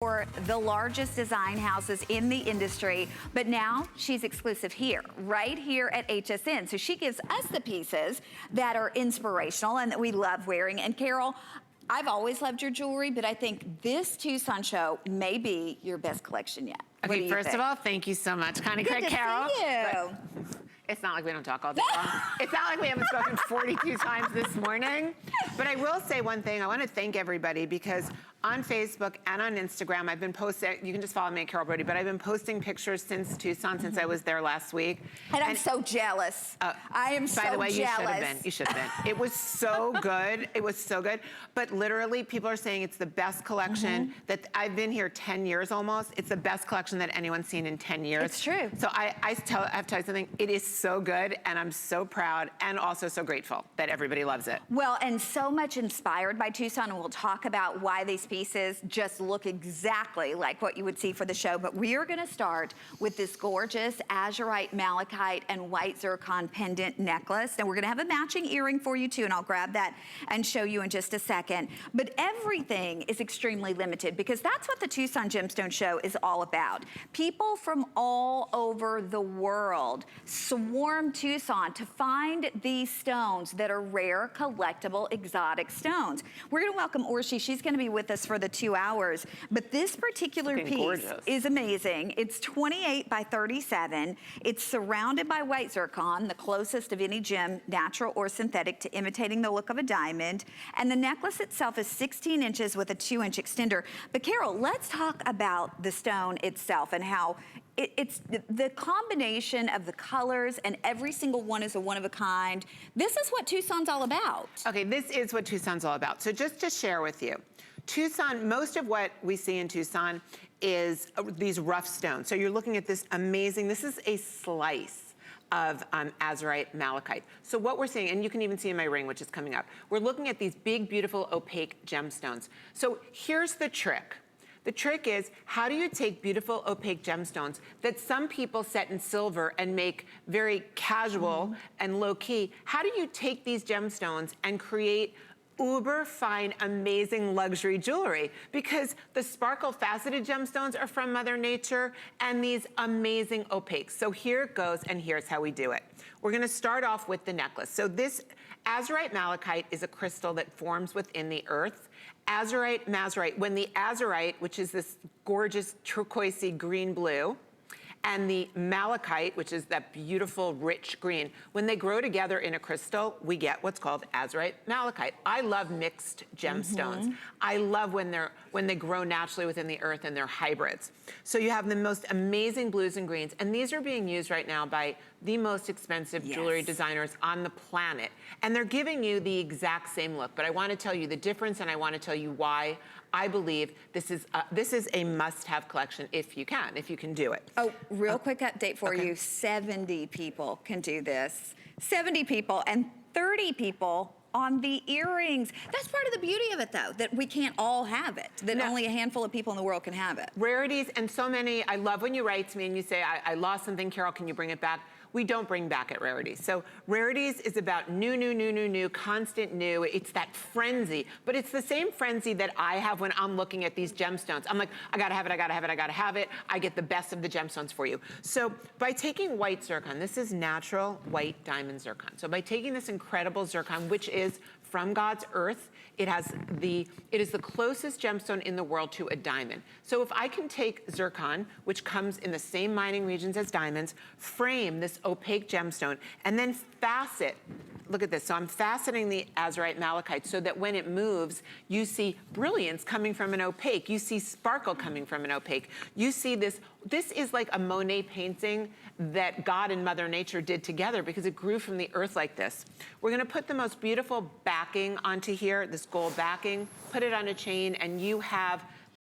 for the largest design houses in the industry, but now she's exclusive here, right here at HSN. So she gives us the pieces that are inspirational and that we love wearing. And Carol, I've always loved your jewelry, but I think this Tucson show may be your best collection yet. Okay, first of all, thank you so much, Connie. Good to Carol. see you. It's not like we don't talk all day long. It's not like we haven't spoken 42 times this morning. But I will say one thing. I want to thank everybody because on Facebook and on Instagram, I've been posting, you can just follow me at Carol Brody, but I've been posting pictures since Tucson, since I was there last week. And I'm so jealous. I am so jealous. By the way, you should have been. You should have been. It was so good. It was so good. But literally, people are saying it's the best collection that I've been here 10 years almost. It's the best collection that anyone's seen in 10 years. It's true. So I have to tell you something. It is so good, and I'm so proud and also so grateful that everybody loves it. Well, and so much inspired by Tucson, and we'll talk about why these pieces just look exactly like what you would see for the show. But we are going to start with this gorgeous Azurite Malachite and white Zircon pendant necklace. And we're going to have a matching earring for you too, and I'll grab that and show you in just a second. But everything is extremely limited because that's what the Tucson Gemstone Show is all about. People from all over the world swarm Tucson to find these stones that are rare, collectible, exotic stones. We're going to welcome Orshi. She's going to be with us for the 2 hours. But this particular piece is amazing. It's 28 by 37. It's surrounded by white zircon, the closest of any gem, natural or synthetic, to imitating the look of a diamond. And the necklace itself is 16 inches with a 2-inch extender. But Carol, let's talk about the stone itself and how it's the combination of the colors, and every single one is a one-of-a-kind. This is what Tucson's all about. Okay, this is what Tucson's all about. So just to share with you, Tucson, most of what we see in Tucson is these rough stones. So you're looking at this amazing, this is a slice of Azurite Malachite. So what we're seeing, and you can even see in my ring, which is coming up, we're looking at these big, beautiful, opaque gemstones. So here's the trick. The trick is, how do you take beautiful opaque gemstones that some people set in silver and make very casual and low key? How do you take these gemstones and create uber fine, amazing luxury jewelry? Because the sparkle faceted gemstones are from Mother Nature and these amazing opaques. So here it goes, and here's how we do it. We're gonna start off with the necklace. So this Azurite Malachite is a crystal that forms within the earth. Azurite, Mazurite, when the Azurite, which is this gorgeous turquoisey green blue, and the malachite, which is that beautiful rich green, when they grow together in a crystal, we get what's called Azurite Malachite. I love mixed gemstones. I love when they grow naturally within the earth and they're hybrids. So you have the most amazing blues and greens, and these are being used right now by the most expensive jewelry designers on the planet. And they're giving you the exact same look, but I want to tell you the difference, and I want to tell you why I believe this is a must-have collection if you can do it. Oh, real quick update for you. 70 people can do this. 70 people, and 30 people on the earrings. That's part of the beauty of it, though, that we can't all have it, that only a handful of people in the world can have it. Rarities, and so many, I love when you write to me and you say, I lost something, Carol, can you bring it back? We don't bring back at Rarities. So Rarities is about new, constant new. It's that frenzy, but it's the same frenzy that I have when I'm looking at these gemstones. I'm like, I gotta have it, I gotta have it, I gotta have it. I get the best of the gemstones for you. So by taking white zircon, this is natural white diamond zircon. So by taking this incredible zircon, which is from God's earth, it is the closest gemstone in the world to a diamond. So if I can take zircon, which comes in the same mining regions as diamonds, frame this opaque gemstone, and then facet, look at this. So I'm faceting the Azurite Malachite so that when it moves, you see brilliance coming from an opaque. You see sparkle coming from an opaque. You see this is like a Monet painting that God and Mother Nature did together because it grew from the earth like this. We're gonna put the most beautiful backing onto here, this gold backing, put it on a chain, and you have